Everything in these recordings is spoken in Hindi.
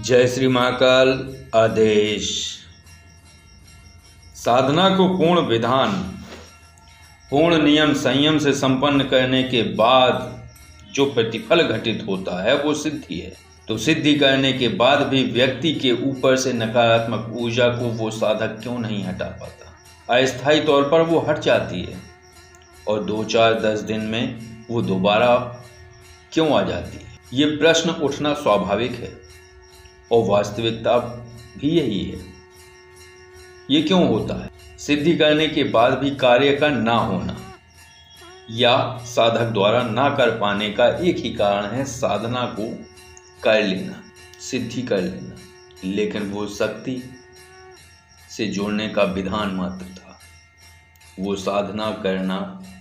जय श्री महाकाल। आदेश। साधना को पूर्ण विधान, पूर्ण नियम संयम से संपन्न करने के बाद जो प्रतिफल घटित होता है वो सिद्धि है। तो सिद्धि करने के बाद भी व्यक्ति के ऊपर से नकारात्मक ऊर्जा को वो साधक क्यों नहीं हटा पाता? अस्थायी तौर पर वो हट जाती है और 2-4-10 दिन में वो दोबारा क्यों आ जाती है? ये प्रश्न उठना स्वाभाविक है और वास्तविकता भी यही है। ये क्यों होता है? सिद्धि करने के बाद भी कार्य का ना होना या साधक द्वारा ना कर पाने का एक ही कारण है, साधना को कर लेना, सिद्धि कर लेना, लेकिन वो शक्ति से जुड़ने का विधान मात्र था। वो साधना करना,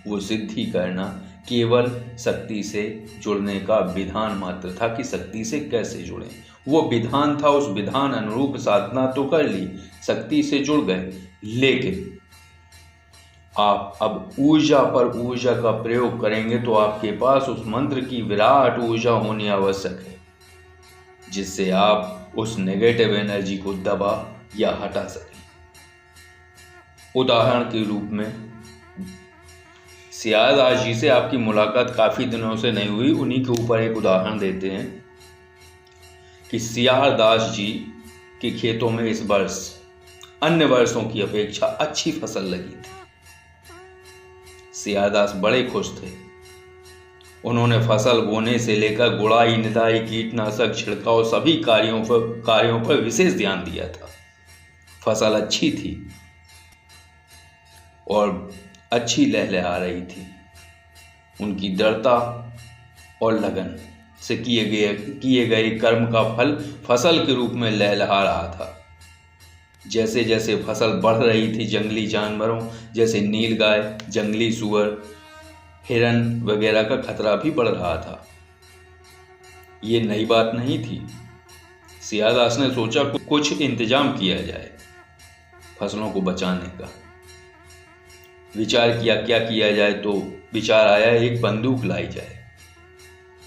वो सिद्धि करना केवल शक्ति से जुड़ने का विधान मात्र था कि शक्ति से कैसे जुड़ें। वो विधान था, उस विधान अनुरूप साधना तो कर ली, शक्ति से जुड़ गए, लेकिन आप अब ऊर्जा पर ऊर्जा का प्रयोग करेंगे तो आपके पास उस मंत्र की विराट ऊर्जा होनी आवश्यक है, जिससे आप उस नेगेटिव एनर्जी को दबा या हटा सकें। उदाहरण के रूप में सियादास जी से आपकी मुलाकात काफ़ी दिनों से नहीं हुई, उन्हीं के ऊपर एक उदाहरण देते हैं कि सियादास जी के खेतों में इस वर्ष अन्य वर्षों की अपेक्षा अच्छी फसल लगी थी। सियादास बड़े खुश थे। उन्होंने फसल बोने से लेकर गुड़ाई, निदाई, कीटनाशक छिड़काव सभी कार्यों पर विशेष ध्यान दिया था। फसल अच्छी थी और अच्छी लहलहा रही थी। उनकी दृढ़ता और लगन से किए गए कर्म का फल फसल के रूप में लहलहा रहा था। जैसे जैसे फसल बढ़ रही थी, जंगली जानवरों जैसे नीलगाय, जंगली सुअर, हिरन वगैरह का खतरा भी बढ़ रहा था। ये नई बात नहीं थी। सियादास ने सोचा कुछ इंतजाम किया जाए फसलों को बचाने का। विचार किया क्या किया जाए, तो विचार आया एक बंदूक लाई जाए।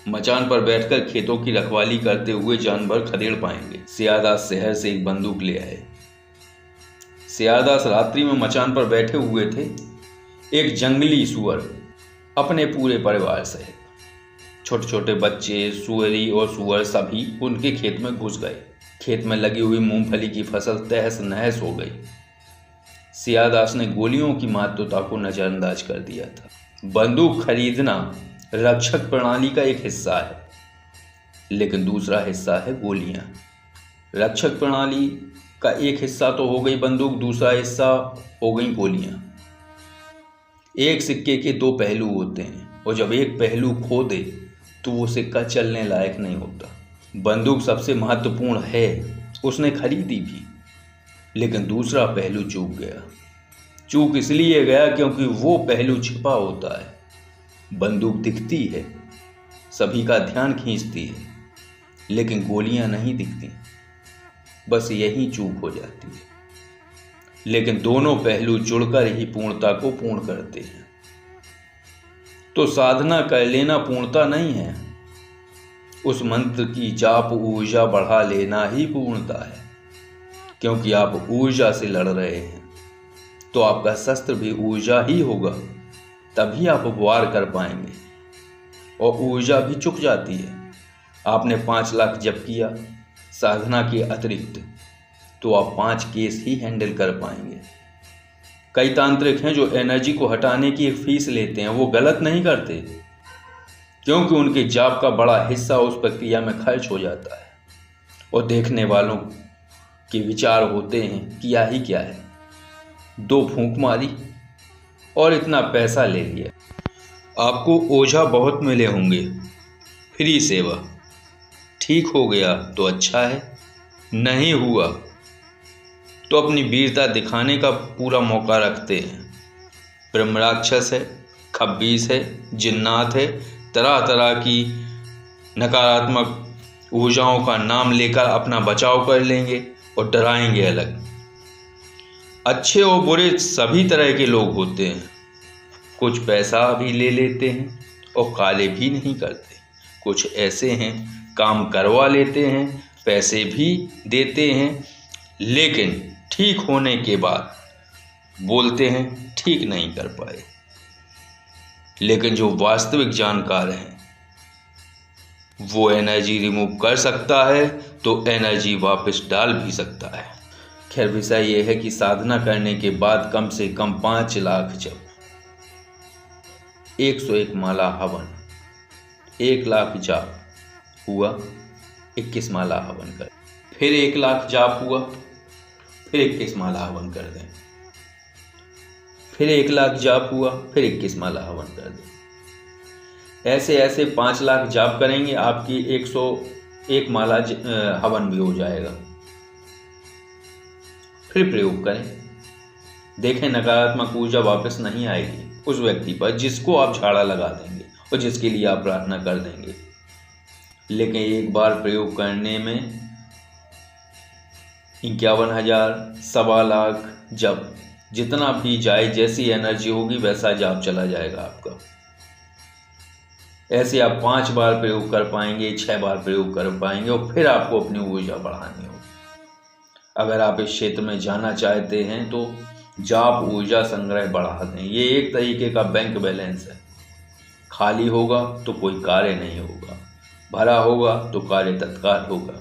मचान पर बैठकर खेतों की रखवाली करते हुए जानवर खदेड़ पाएंगे। सियादास शहर से एक बंदूक ले आए। सियादास रात्रि में मचान पर बैठे हुए थे। एक जंगली सुअर अपने पूरे परिवार सहित, छोटे छोटे बच्चे, सुअरी और सुअर सभी उनके खेत में घुस गए। खेत में लगी हुई मूंगफली की फसल तहस नहस हो गई। सियादास ने गोलियों की महत्वता को नजरअंदाज कर दिया था। बंदूक खरीदना रक्षक प्रणाली का एक हिस्सा है, लेकिन दूसरा हिस्सा है गोलियां। रक्षक प्रणाली का एक हिस्सा तो हो गई बंदूक, दूसरा हिस्सा हो गई गोलियां। एक सिक्के के दो पहलू होते हैं और जब एक पहलू खो दे तो वो सिक्का चलने लायक नहीं होता। बंदूक सबसे महत्वपूर्ण है, उसने खरीदी भी, लेकिन दूसरा पहलू चूक गया। चूक इसलिए गया क्योंकि वो पहलू छिपा होता है। बंदूक दिखती है, सभी का ध्यान खींचती है, लेकिन गोलियां नहीं दिखती। बस यही चूक हो जाती है। लेकिन दोनों पहलू जुड़कर ही पूर्णता को पूर्ण करते हैं। तो साधना कर लेना पूर्णता नहीं है, उस मंत्र की जाप ऊर्जा बढ़ा लेना ही पूर्णता है। क्योंकि आप ऊर्जा से लड़ रहे हैं तो आपका शस्त्र भी ऊर्जा ही होगा, तभी आप वार कर पाएंगे। और ऊर्जा भी चुक जाती है। आपने 5 लाख जप किया साधना के अतिरिक्त, तो आप 5 केस ही हैंडल कर पाएंगे। कई तांत्रिक हैं जो एनर्जी को हटाने की एक फीस लेते हैं। वो गलत नहीं करते, क्योंकि उनके जाप का बड़ा हिस्सा उस प्रक्रिया में खर्च हो जाता है और देखने वालों के विचार होते हैं किया ही क्या है, 2 फूंक मारी और इतना पैसा ले लिया। आपको ओझा बहुत मिले होंगे, फ्री सेवा। ठीक हो गया तो अच्छा है, नहीं हुआ तो अपनी वीरता दिखाने का पूरा मौका रखते हैं। ब्रह्म राक्षस है, खब्बीस है, जिन्नात है, तरह तरह की नकारात्मक ऊर्जाओं का नाम लेकर अपना बचाव कर लेंगे और डराएंगे अलग। अच्छे और बुरे सभी तरह के लोग होते हैं। कुछ पैसा भी ले लेते हैं और काले भी नहीं करते। कुछ ऐसे हैं काम करवा लेते हैं, पैसे भी देते हैं, लेकिन ठीक होने के बाद बोलते हैं ठीक नहीं कर पाए। लेकिन जो वास्तविक जानकार हैं वो एनर्जी रिमूव कर सकता है तो एनर्जी वापस डाल भी सकता है। खैर, विषय ये है कि साधना करने के बाद कम से कम 5 लाख जप, 101 माला हवन, 1 लाख जाप हुआ, 21 माला हवन कर, फिर 1 लाख जाप हुआ, फिर 21 माला हवन कर दें, फिर 1 लाख जाप हुआ, फिर 21 माला हवन कर दें। ऐसे 5 लाख जाप करेंगे, आपकी 101 माला हवन भी हो जाएगा। फिर प्रयोग करें, देखें नकारात्मक ऊर्जा वापस नहीं आएगी उस व्यक्ति पर जिसको आप झाड़ा लगा देंगे और जिसके लिए आप प्रार्थना कर देंगे। लेकिन एक बार प्रयोग करने में 51,000, 1.25 लाख जब जितना भी जाए, जैसी एनर्जी होगी वैसा जाप चला जाएगा आपका। ऐसे आप 5 बार प्रयोग कर पाएंगे, 6 बार प्रयोग कर पाएंगे और फिर आपको अपनी ऊर्जा बढ़ानी होगी। अगर आप इस क्षेत्र में जाना चाहते हैं तो जाप ऊर्जा संग्रह बढ़ा दें। ये एक तरीके का बैंक बैलेंस है। खाली होगा तो कोई कार्य नहीं होगा, भरा होगा तो कार्य तत्काल होगा।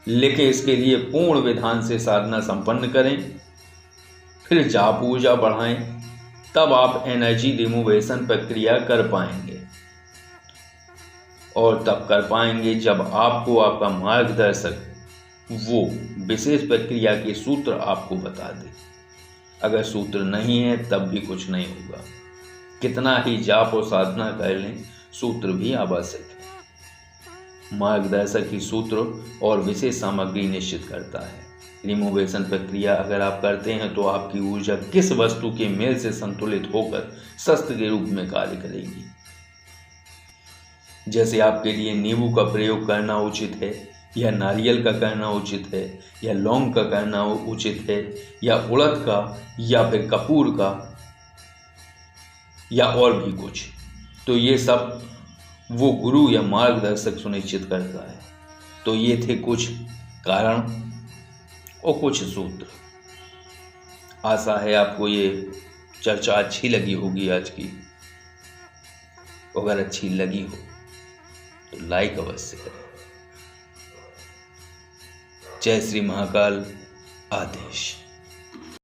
लेकिन इसके लिए पूर्ण विधान से साधना संपन्न करें, फिर जाप ऊर्जा बढ़ाएं, तब आप एनर्जी रिमूवेशन प्रक्रिया कर पाएंगे। और तब कर पाएंगे जब आपको आपका मार्गदर्शक वो विशेष प्रक्रिया के सूत्र आपको बता दे। अगर सूत्र नहीं है तब भी कुछ नहीं होगा। कितना ही जाप और साधना कर लें, सूत्र भी आवश्यक है। मार्गदर्शक ही सूत्र और विशेष सामग्री निश्चित करता है। रिमूवेशन प्रक्रिया अगर आप करते हैं तो आपकी ऊर्जा किस वस्तु के मेल से संतुलित होकर शस्त्र के रूप में कार्य करेगी। जैसे आपके लिए नींबू का प्रयोग करना उचित है, या नारियल का करना उचित है, या लौंग का करना उचित है, या उड़द का, या फिर कपूर का, या और भी कुछ, तो ये सब वो गुरु या मार्गदर्शक सुनिश्चित करता है। तो ये थे कुछ कारण और कुछ सूत्र। आशा है आपको ये चर्चा अच्छी लगी होगी आज की। अगर अच्छी लगी हो तो लाइक अवश्य करें। जय श्री महाकाल। आदेश।